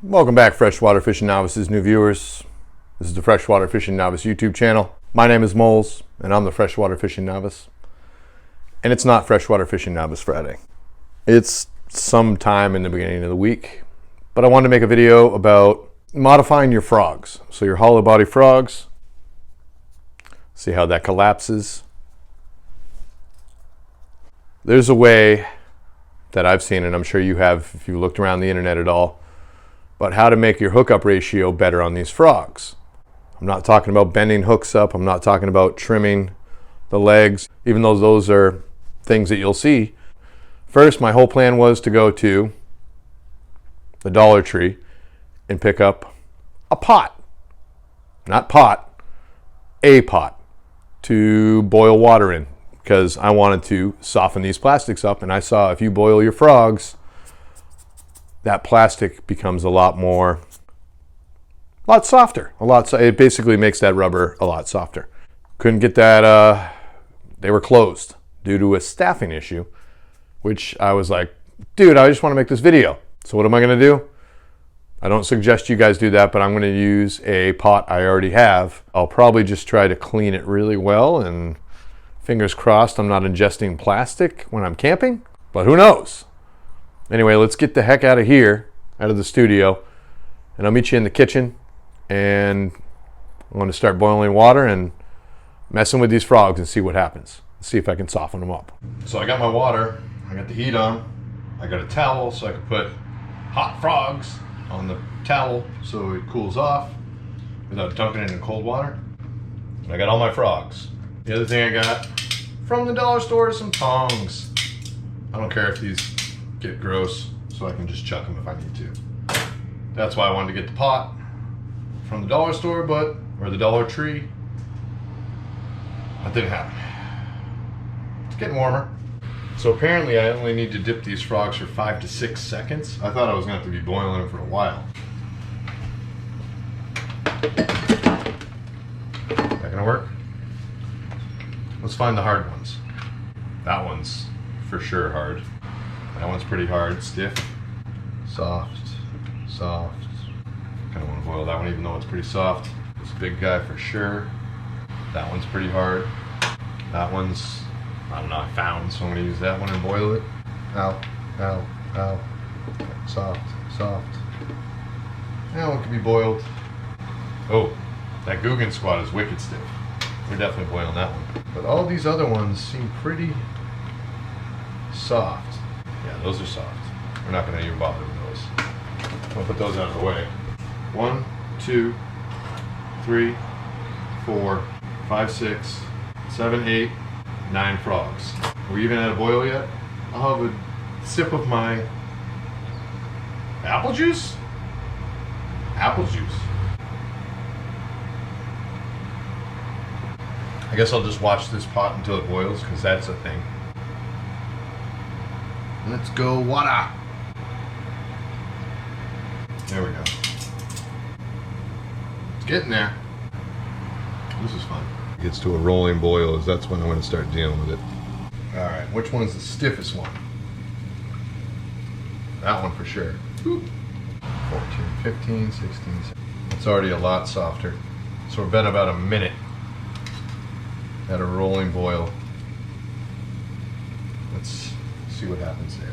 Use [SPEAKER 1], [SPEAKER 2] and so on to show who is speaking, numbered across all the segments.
[SPEAKER 1] Welcome back, Freshwater Fishing Novices, new viewers. This is the Freshwater Fishing Novice YouTube channel. My name is Moles, and I'm the Freshwater Fishing Novice. And it's not Freshwater Fishing Novice Friday. It's sometime in the beginning of the week. But I wanted to make a video about modifying your frogs. So your hollow body frogs, see how that collapses. There's a way that I've seen, and I'm sure you have if you looked around the internet at all, but how to make your hookup ratio better on these frogs. I'm not talking about bending hooks up. I'm not talking about trimming the legs, even though those are things that you'll see. First, my whole plan was to go to the Dollar Tree and pick up a pot. Not pot, a pot to boil water in, because I wanted to soften these plastics up, and I saw if you boil your frogs, that plastic becomes a lot softer. It basically makes that rubber a lot softer. Couldn't get that, they were closed due to a staffing issue, which I was like, dude, I just want to make this video. So what am I going to do? I don't suggest you guys do that, but I'm going to use a pot I already have. I'll probably just try to clean it really well, and fingers crossed I'm not ingesting plastic when I'm camping, but who knows? Anyway, let's get the heck out of here, out of the studio, and I'll meet you in the kitchen, and I'm going to start boiling water and messing with these frogs and see what happens. See if I can soften them up. So I got my water, I got the heat on, I got a towel so I can put hot frogs on the towel so it cools off without dunking it in cold water. And I got all my frogs. The other thing I got from the dollar store is some tongs. I don't care if these get gross, so I can just chuck them if I need to. That's why I wanted to get the pot from the dollar store, or the Dollar Tree. That didn't happen. It's getting warmer. So apparently I only need to dip these frogs for 5 to 6 seconds. I thought I was going to have to be boiling them for a while. That gonna work? Let's find the hard ones. That one's for sure hard. That one's pretty hard, stiff, soft. Kind of want to boil that one even though it's pretty soft. This big guy for sure. That one's pretty hard. That one's, I don't know, I found, so I'm going to use that one and boil it. Ow. Soft. That one can be boiled. Oh, that Googan Squad is wicked stiff. We're definitely boiling that one. But all these other ones seem pretty soft. Yeah, those are soft. We're not going to even bother with those. I'll put those out of the way. 1, 2, 3, 4, 5, 6, 7, 8, 9 frogs. Are we even at a boil yet? I'll have a sip of my apple juice? Apple juice. I guess I'll just watch this pot until it boils, because that's a thing. Let's go water. There we go. It's getting there. This is fun. It gets to a rolling boil, that's when I'm going to start dealing with it. Alright, which one's the stiffest one? That one for sure. 14, 15, 16, 17. It's already a lot softer. So we've been about a minute at a rolling boil. Let's see what happens there.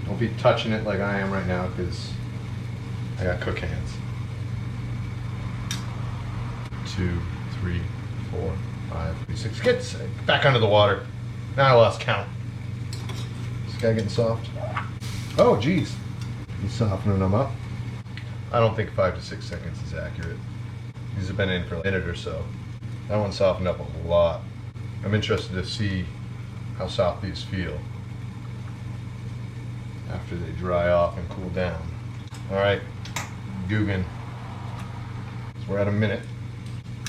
[SPEAKER 1] Don't be touching it like I am right now, because I got cook hands. 2, 3, 4, 5, 6. Get back under the water. Now I lost count. This guy getting soft. Oh, geez. He's softening them up. I don't think 5 to 6 seconds is accurate. These have been in for a minute or so. That one softened up a lot. I'm interested to see how soft these feel after they dry off and cool down. Alright, Googan. So we're at a minute.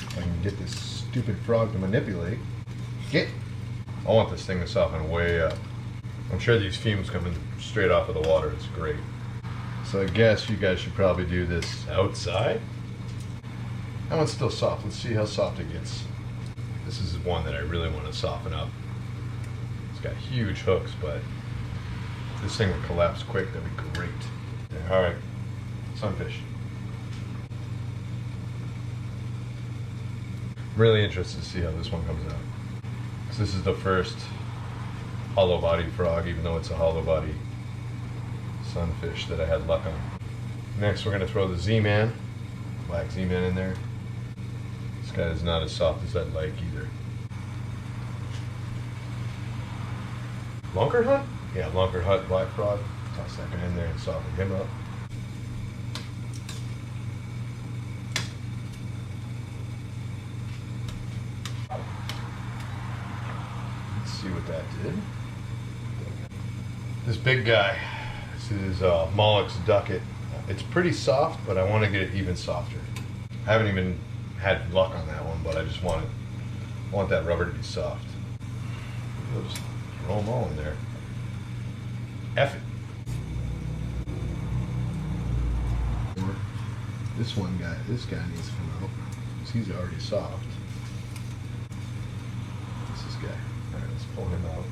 [SPEAKER 1] I can get this stupid frog to manipulate. I want this thing to soften way up. I'm sure these fumes coming straight off of the water. It's great. So I guess you guys should probably do this outside. That one's still soft. Let's see how soft it gets. This is one that I really want to soften up. It's got huge hooks, but if this thing would collapse quick, that'd be great. Yeah, all right, sunfish. I'm really interested to see how this one comes out. Because this is the first hollow body frog, even though it's a hollow body sunfish that I had luck on. Next, we're going to throw the Z-Man, black Z-Man in there. This guy is not as soft as I'd like either. Lunker Hunt? Yeah, Lunker Hunt black frog. Toss that guy in there and soften him up. Let's see what that did. This big guy, this is Molluck's Ducket. It's pretty soft, but I want to get it even softer. I haven't even had luck on that one, but I just want that rubber to be soft. We'll just throw them all in there. F it. This guy needs to come out because he's already soft. This guy. All right, let's pull him out.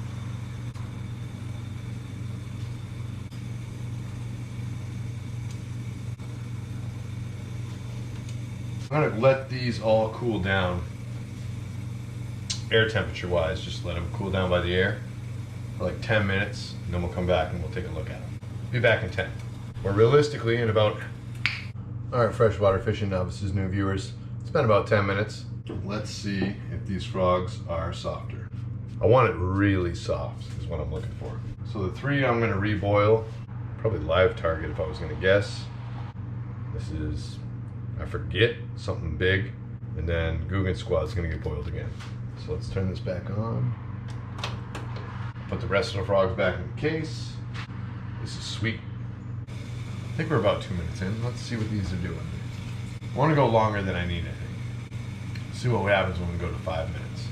[SPEAKER 1] I'm gonna let these all cool down, air temperature wise, just let them cool down by the air for like 10 minutes, and then we'll come back and we'll take a look at them. Be back in 10. Or realistically in about, all right, freshwater fishing novices, new viewers, it's been about 10 minutes. Let's see if these frogs are softer. I want it really soft is what I'm looking for. So the 3 I'm gonna reboil, probably live target if I was gonna guess. This is, I forget, something big, and then Guggen Squad's gonna get boiled again. So let's turn this back on. Put the rest of the frogs back in the case. This is sweet. I think we're about 2 minutes in. Let's see what these are doing. I wanna go longer than I need, I think. See what happens when we go to 5 minutes.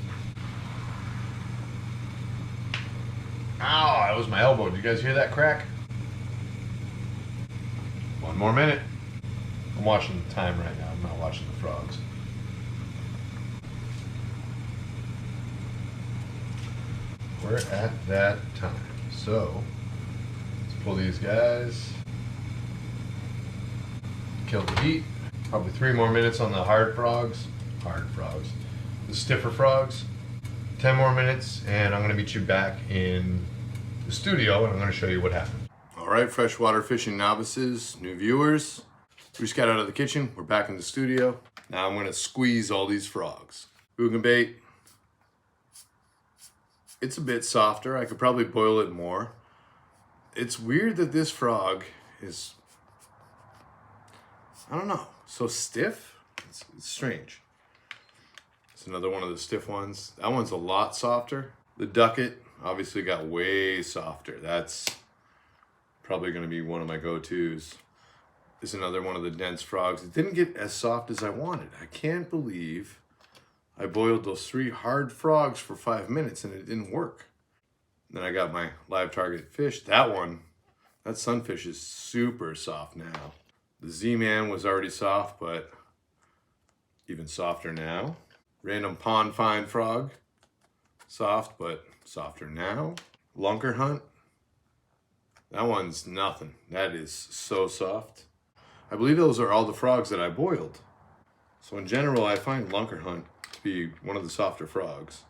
[SPEAKER 1] Ow, that was my elbow. Did you guys hear that crack? 1 more minute. I'm watching the time right now. I'm not watching the frogs. We're at that time. So, let's pull these guys. Kill the heat. Probably 3 more minutes on the hard frogs. The stiffer frogs. 10 more minutes, and I'm gonna meet you back in the studio, and I'm gonna show you what happened. All right, freshwater fishing novices, new viewers. We just got out of the kitchen. We're back in the studio. Now I'm gonna squeeze all these frogs. Guggen bait. It's a bit softer. I could probably boil it more. It's weird that this frog is, I don't know, so stiff. It's strange. It's another one of the stiff ones. That one's a lot softer. The Ducket obviously got way softer. That's probably gonna be one of my go-tos. Is another one of the dense frogs. It didn't get as soft as I wanted. I can't believe I boiled those 3 hard frogs for 5 minutes and it didn't work. Then I got my live target fish. That sunfish is super soft now. The Z-Man was already soft, but even softer now. Random pond fine frog, soft, but softer now. Lunker Hunt, that one's nothing. That is so soft. I believe those are all the frogs that I boiled. So in general, I find Lunker Hunt to be one of the softer frogs.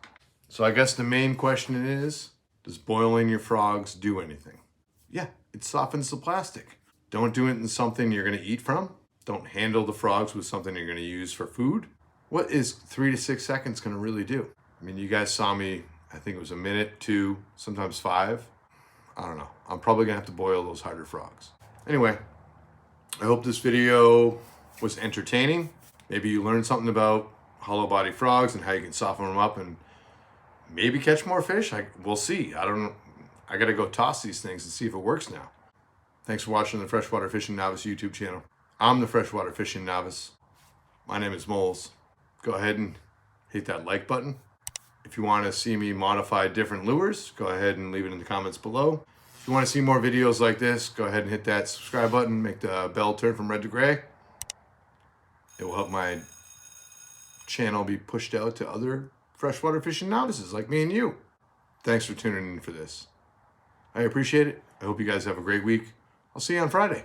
[SPEAKER 1] So I guess the main question is, does boiling your frogs do anything? Yeah, it softens the plastic. Don't do it in something you're gonna eat from. Don't handle the frogs with something you're gonna use for food. What is 3 to 6 seconds gonna really do? I mean, you guys saw me, I think it was 1 minute, 2, sometimes 5. I don't know. I'm probably gonna have to boil those harder frogs. Anyway, I hope this video was entertaining. Maybe you learned something about hollow body frogs and how you can soften them up and maybe catch more fish. We'll see. I don't know. I gotta go toss these things and see if it works now. Thanks for watching the Freshwater Fishing Novice YouTube channel. I'm the Freshwater Fishing Novice. My name is Moles. Go ahead and hit that like button. If you want to see me modify different lures, go ahead and leave it in the comments below. If you want to see more videos like this, go ahead and hit that subscribe button, make the bell turn from red to gray. It will help my channel be pushed out to other freshwater fishing novices like me and you. Thanks for tuning in for this. I appreciate it. I hope you guys have a great week. I'll see you on Friday.